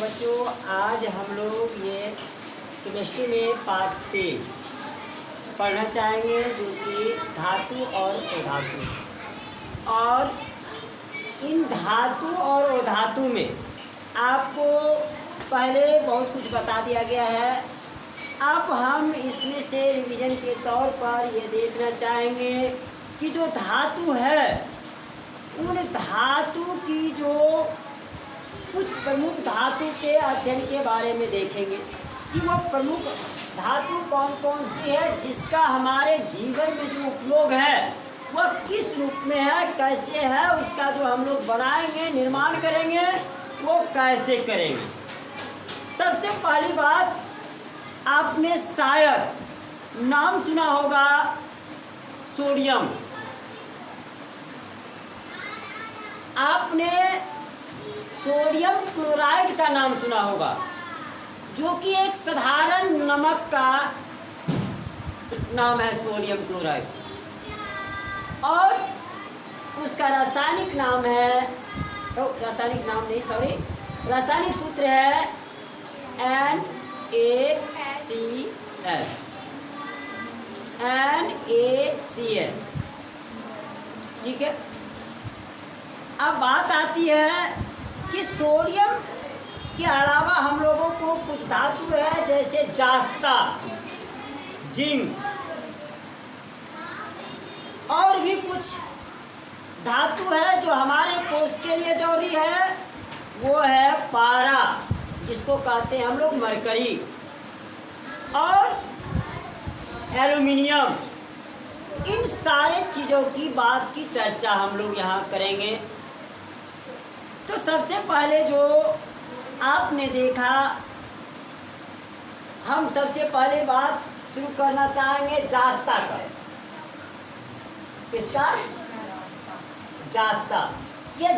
बच्चों आज हम लोग ये केमिस्ट्री में पार्ट 3 पढ़ना चाहेंगे, जो कि धातु और अधातु। और इन धातु और अधातु में आपको पहले बहुत कुछ बता दिया गया है। अब हम इसमें से रिवीजन के तौर पर ये देखना चाहेंगे कि जो धातु है उन धातु की जो कुछ प्रमुख धातु के अध्ययन के बारे में देखेंगे कि वह प्रमुख धातु कौन कौन सी है, जिसका हमारे जीवन में जो उपयोग है वह किस रूप में है, कैसे है, उसका जो हम लोग बनाएंगे, निर्माण करेंगे, वो कैसे करेंगे। सबसे पहली बात, आपने शायद नाम सुना होगा सोडियम। आपने सोडियम क्लोराइड का नाम सुना होगा, जो कि एक साधारण नमक का नाम है सोडियम क्लोराइड, और उसका रासायनिक नाम है, रासायनिक नाम नहीं सॉरी, रासायनिक सूत्र है NaCl। NaCl, ठीक है। अब बात आती है कि सोडियम के अलावा हम लोगों को कुछ धातु है, जैसे जास्ता, जिंक, और भी कुछ धातु है जो हमारे कोर्स के लिए जरूरी है। वो है पारा, जिसको कहते हैं हम लोग मरकरी, और एल्युमिनियम। इन सारे चीज़ों की बात की चर्चा हम लोग यहाँ करेंगे। तो सबसे पहले जो आपने देखा, हम सबसे पहले बात शुरू करना चाहेंगे जास्ता का। किसका? जास्ता। ये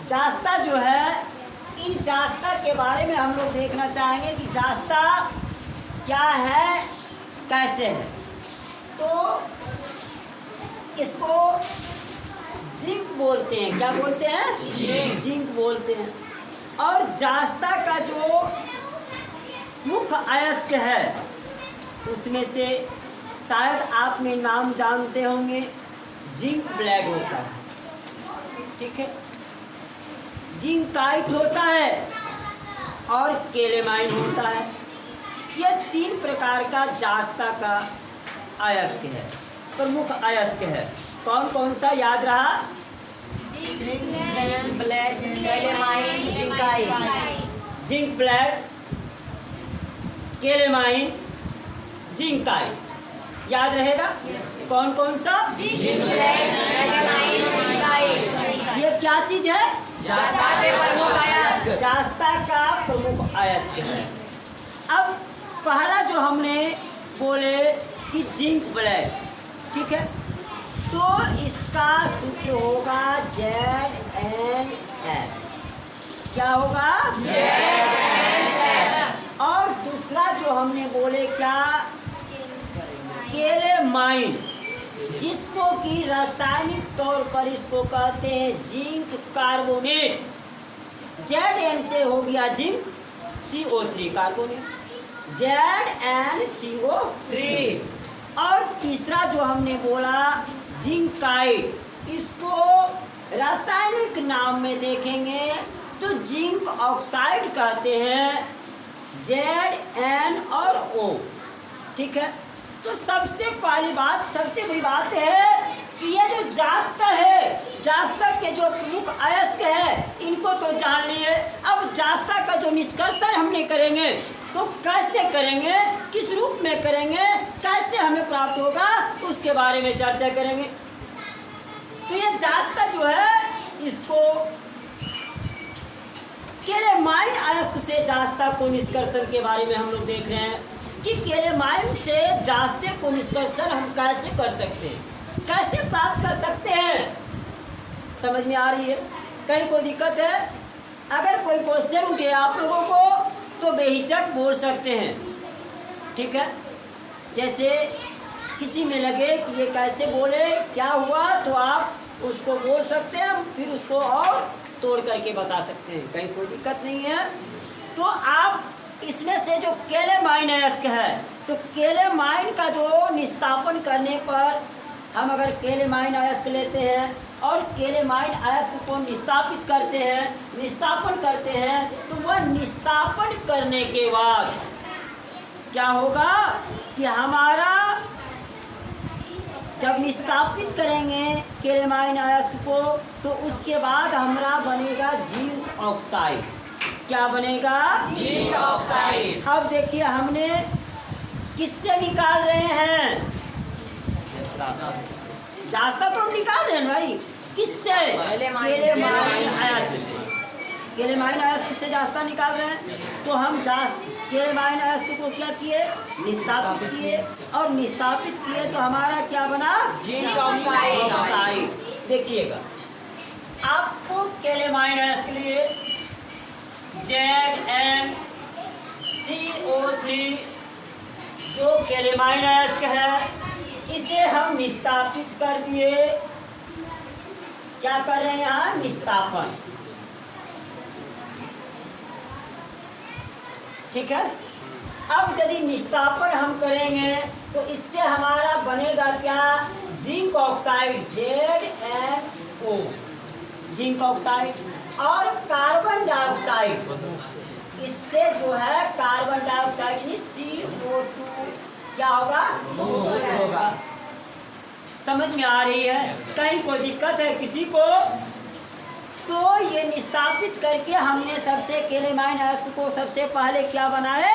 जास्ता जो है, इन जास्ता के बारे में हम लोग देखना चाहेंगे कि जास्ता क्या है, कैसे है। तो इसको जिंक बोलते हैं। क्या बोलते हैं? जिंक बोलते हैं। और जास्ता का जो मुख्य अयस्क है, उसमें से शायद आपने नाम जानते होंगे, जिंक ब्लैड होता है, ठीक है, जिंकाइट होता है और केलेमाइन होता है। ये 3 प्रकार का जास्ता का अयस्क है, प्रमुख अयस्क है। कौन कौन सा याद रहा? Zinc blende, calamine, zincite. Zinc blende, calamine, zincite, याद रहेगा? कौन कौन सा? Zinc blende, calamine, zincite. ये क्या चीज है? जास्ता के प्रमुख अयस्क। जास्ता का प्रमुख अयस्क है। अब पहला जो हमने बोले कि जिंक ब्लैड, ठीक है, तो इसका सूत्र होगा ZnS। क्या होगा? ZnS। और दूसरा जो हमने बोले क्या? केलेमाइन, जिसको कि रासायनिक तौर पर इसको कहते हैं जिंक कार्बोनेट। Zn से हो गया जिंक, CO3 कार्बोनेट, ZnCO3। और तीसरा जो हमने बोला जिंकाइट, इसको रासायनिक नाम में देखेंगे तो जिंक ऑक्साइड कहते हैं, Zn और O, ठीक है। तो सबसे पहली बात, सबसे बड़ी बात है कि ये जो जास्ता है, जास्ता के जो प्रमुख अयस्क है, इनको तो जान लिए। अब जास्ता का जो निष्कर्षण हमने करेंगे तो कैसे करेंगे, किस रूप में करेंगे, कैसे हमें प्राप्त होगा, उसके बारे में चर्चा करेंगे। तो ये जास्ता जो है, इसको केलेमाइन अयस्क से जास्ता को निष्कर्षण के बारे में हम लोग देख रहे हैं कि केलेमाइन से जास्ते को निष्कर्षण हम कैसे कर सकते हैं, कैसे प्राप्त कर सकते हैं। समझ में आ रही है? कहीं कोई दिक्कत है? अगर कोई क्वेश्चन उठे आप लोगों को तो बेहिचक बोल सकते हैं, ठीक है। जैसे किसी में लगे कि ये कैसे बोले, क्या हुआ, तो आप उसको बोल सकते हैं, फिर उसको और तोड़ करके बता सकते हैं, कहीं कोई दिक्कत नहीं है। तो आप इसमें से जो केलेमाइन अयस्क है, तो केलेमाइन का जो निस्तापन करने पर हम अगर केलेमाइन अयस्क लेते हैं और केलेमाइन अयस्क को निस्तापित करते हैं, निस्तापन करते हैं, तो वह निस्तापन करने के बाद क्या होगा कि हमारा जब निस्तापित करेंगे केलेमाइन अयस्क को, तो उसके बाद हमारा बनेगा जिंक ऑक्साइड। क्या बनेगा? Zinc oxide. अब देखिए हमने किससे निकाल रहे हैं? जास्ता तो हम निकाल रहे हैं भाई, किससे? केलेमाइन अयस्क से। केलेमाइन अयस्क से जास्ता निकाल रहे हैं, तो हम केलेमाइन अयस्क को क्या किए? निस्तापित किए, और निस्तापित किए तो हमारा क्या बना? Zinc oxide. देखिएगा आपको केलेमाइन अयस्क के लिए ZnCO3 जो केलेमाइन अयस्क है, इसे हम निस्तापित कर दिए। क्या कर रहे हैं यहाँ? निस्तापन। ठीक है। अब यदि निस्तापन हम करेंगे तो इससे हमारा बनेगा क्या? Zinc oxide, ZnO, zinc oxide. और कार्बन डाइऑक्साइड, इससे जो है कार्बन डाइऑक्साइड यानी CO2 क्या होगा? होगा। समझ में आ रही है? कहीं कोई दिक्कत है किसी को? तो ये निस्तापित करके हमने सबसे केलेमाइन अयस्क को सबसे पहले क्या बनाए?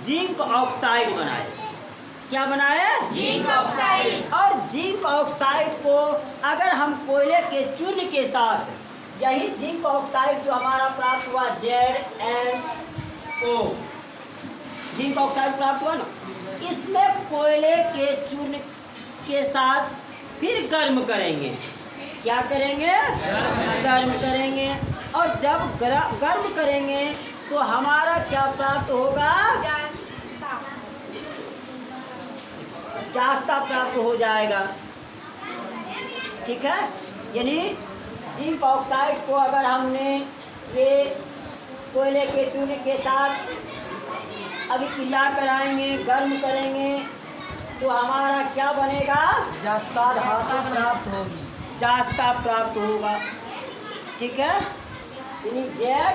जिंक ऑक्साइड बनाए। क्या बनाए? Zinc oxide. और जिंक ऑक्साइड को अगर हम कोयले के चूर्ण के साथ, यही जिंक ऑक्साइड जो हमारा प्राप्त हुआ ZnO, जिंक ऑक्साइड प्राप्त हुआ ना, इसमें कोयले के चूर्ण के साथ फिर गर्म करेंगे। क्या करेंगे? गर्म करेंगे। और जब गर्म करेंगे तो हमारा क्या प्राप्त होगा? जास्ता प्राप्त हो जाएगा। ठीक है। यानी जिंक ऑक्साइड को अगर हमने ये कोयले के चूने के साथ अभिक्रिया कराएंगे, गर्म करेंगे, तो हमारा क्या बनेगा? जास्ता धातु प्राप्त होगी। जास्ता प्राप्त होगा। ठीक है। यानी Zn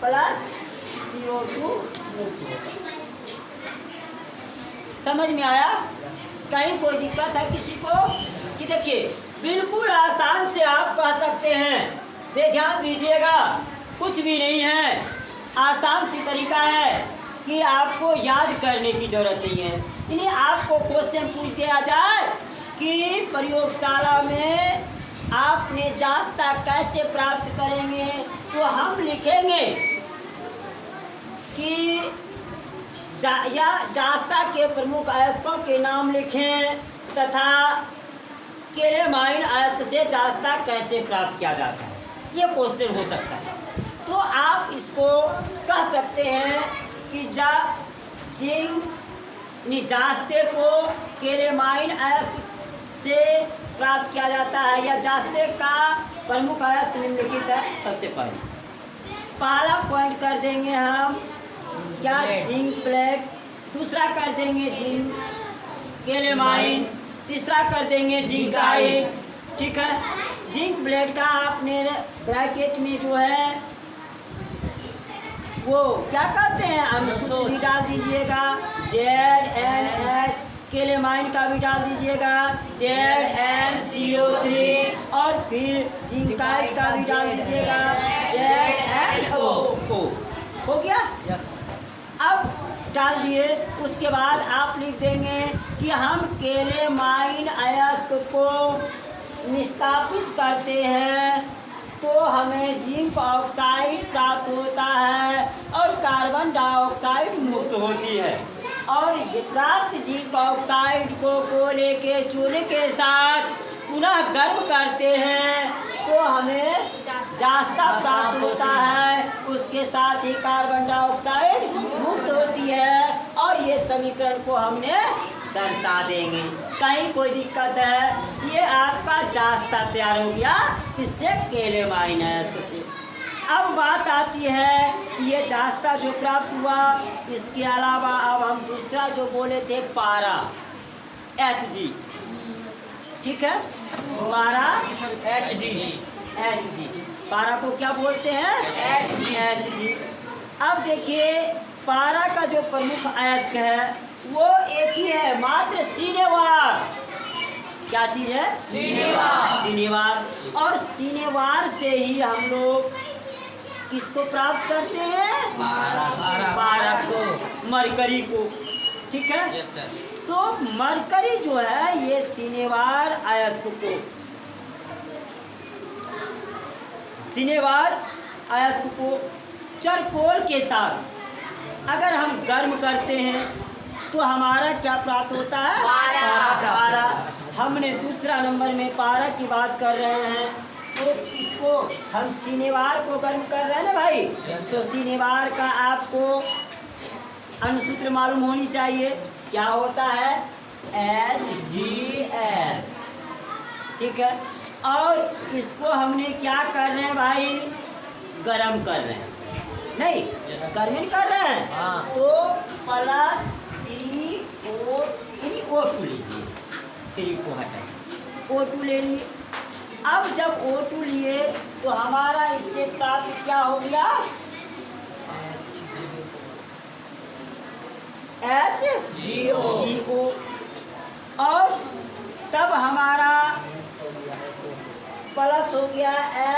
प्लस CO2 मुक्त होगा। समझ में आया? कहीं कोई दिक्कत है किसी को? कि देखिए बिल्कुल आसान से आप कह सकते हैं, ध्यान दीजिएगा, कुछ भी नहीं है, आसान सी तरीका है कि आपको याद करने की जरूरत नहीं है। यानी आपको क्वेश्चन पूछ दिया जाए कि प्रयोगशाला में आपने जास्ता कैसे प्राप्त करेंगे, तो हम लिखेंगे कि जास्ता के प्रमुख अयस्कों के नाम लिखें तथा केलेमाइन अयस्क से जास्ता कैसे प्राप्त किया जाता है, ये क्वेश्चन हो सकता है। तो आप इसको कह सकते हैं कि जास्ते को केलेमाइन अयस्क से प्राप्त किया जाता है, या जास्ते का प्रमुख अयस्क निम्नलिखित है। सबसे पहला पॉइंट कर देंगे हम क्या? Zinc plate. दूसरा कर देंगे जिंक केलेमाइन। तीसरा कर देंगे जिंकाइड। ठीक है। जिंक प्लेट का आपने ब्रैकेट में जो है वो क्या कहते हैं, अनुसूची भी डाल दीजिएगा, ZnS। केलेमाइन का भी डाल दीजिएगा, ZnCO3। और फिर जिंकाइड का भी डाल दीजिएगा, ZnO। हो गया? यस। अब डाल दिए, उसके बाद आप लिख देंगे कि हम केलेमाइन अयस्क को निस्तापित करते हैं तो हमें जिंक ऑक्साइड प्राप्त होता है और कार्बन डाइऑक्साइड मुक्त होती है। और प्राप्त जिंक ऑक्साइड को कोयले के चूल्हे के साथ पुनः गर्म करते हैं तो हमें जास्ता प्राप्त होता है, उसके साथ ही कार्बन डाइऑक्साइड मुक्त होती है। और ये समीकरण को हमने दर्शा देंगे। कहीं कोई दिक्कत है, ये आपका जास्ता तैयार हो गया किससे? केले माइनस से। अब बात आती है कि ये जास्ता जो प्राप्त हुआ, इसके अलावा अब हम दूसरा जो बोले थे पारा, Hg, ठीक है, पारा Hg, पारा को क्या बोलते हैं? Hg। अब देखिए पारा का जो प्रमुख अयस्क है वो एक ही है, मात्र सिनेवार। क्या चीज है? सिनेवार। और सिनेवार से ही हम लोग किसको प्राप्त करते हैं? पारा को, मरकरी को, ठीक है। तो मरकरी जो है ये सिनेवार अयस्क को, सिनेवार अयस्क को चारकोल के साथ अगर हम गर्म करते हैं तो हमारा क्या प्राप्त होता है? पारा। हमने दूसरा नंबर में पारा की बात कर रहे हैं, तो इसको हम सिनेवार को गर्म कर रहे हैं ना भाई, तो सिनेवार का आपको अनुसूत्र मालूम होनी चाहिए। क्या होता है? HgS, ठीक है। और इसको हमने क्या कर रहे हैं भाई? गरम कर रहे हैं, नहीं गर्मी कर रहे हैं। तो प्लस 3O2 लीजिए, 3 को हटाइए, O2 ले लिए। अब जब O2 लिए तो हमारा इससे प्राप्त क्या हो गया? HgO। और तब हमारा प्लस हो गया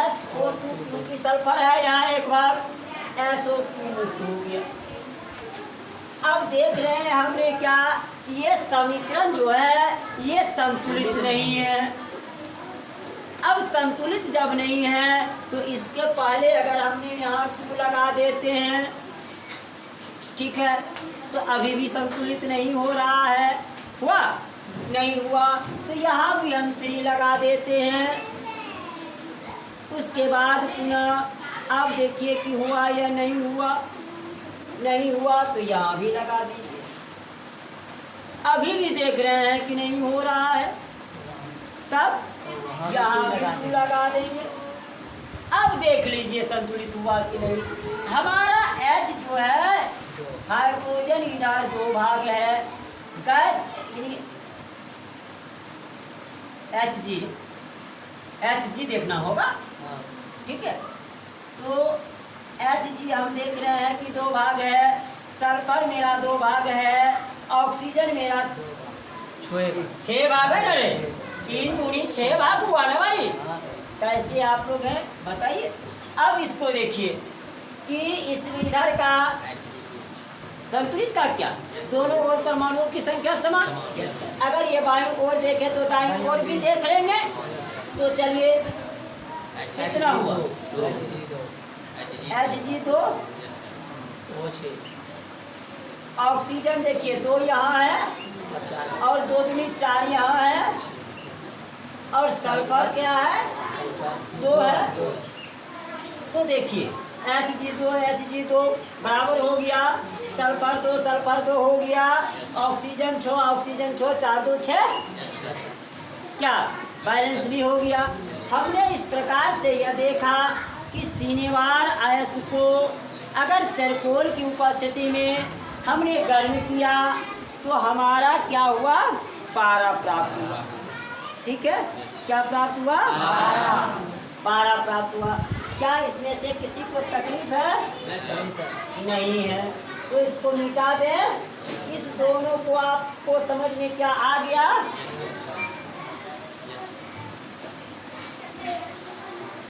SO2, क्योंकि सल्फर है यहाँ एक बार, SO2 मुक्त हो गया। अब देख रहे हैं हमने क्या, ये समीकरण जो है ये संतुलित नहीं है। अब संतुलित जब नहीं है तो इसके पहले अगर हमने यहाँ 2 लगा देते हैं, ठीक है, तो अभी भी संतुलित नहीं हो रहा है। हुआ? नहीं हुआ। तो यहाँ भी हम 3 लगा देते हैं। उसके बाद पुनः अब देखिए कि हुआ या नहीं हुआ। नहीं हुआ तो यहाँ भी लगा दीजिए। अभी भी देख रहे हैं कि नहीं हो रहा है, तब यहाँ भी लगा देंगे। अब देख लीजिए संतुलित हुआ कि नहीं। हमारा H जो है हाइड्रोजन इधर 2 भाग है, गैस Hg देखना होगा, ठीक है। तो Hg हम देख रहे हैं कि 2 भाग है, सल्फर मेरा 2 भाग है, ऑक्सीजन मेरा 6 भाग है ना रे, 3 दूनी 6 भाग हुआ ना भाई। कैसे आप लोग हैं बताइए। अब इसको देखिए कि इस इधर का संतुलित का क्या, दोनों ओर परमाणुओं की संख्या समान। अगर ये बाईं ओर देखें तो दाईं ओर भी देख लेंगे। तो चलिए कितना हुआ? Hg2, ऑक्सीजन देखिए 2 यहाँ है और 2 दूनी 4 यहाँ है, और सल्फर क्या है? 2 है। तो देखिए Hg2 बराबर हो गया, सल्फर 2 हो गया, ऑक्सीजन 6 4 2 6, क्या बैलेंस भी हो गया। हमने इस प्रकार से यह देखा कि सिनेवार अयस्क को अगर चारकोल की उपस्थिति में हमने गर्म किया तो हमारा क्या हुआ? पारा प्राप्त हुआ, ठीक है। क्या प्राप्त हुआ? पारा प्राप्त हुआ। क्या इसमें से किसी को तकलीफ है? नहीं है। तो इसको मिटा दें। इस दोनों को आपको समझ में क्या आ गया?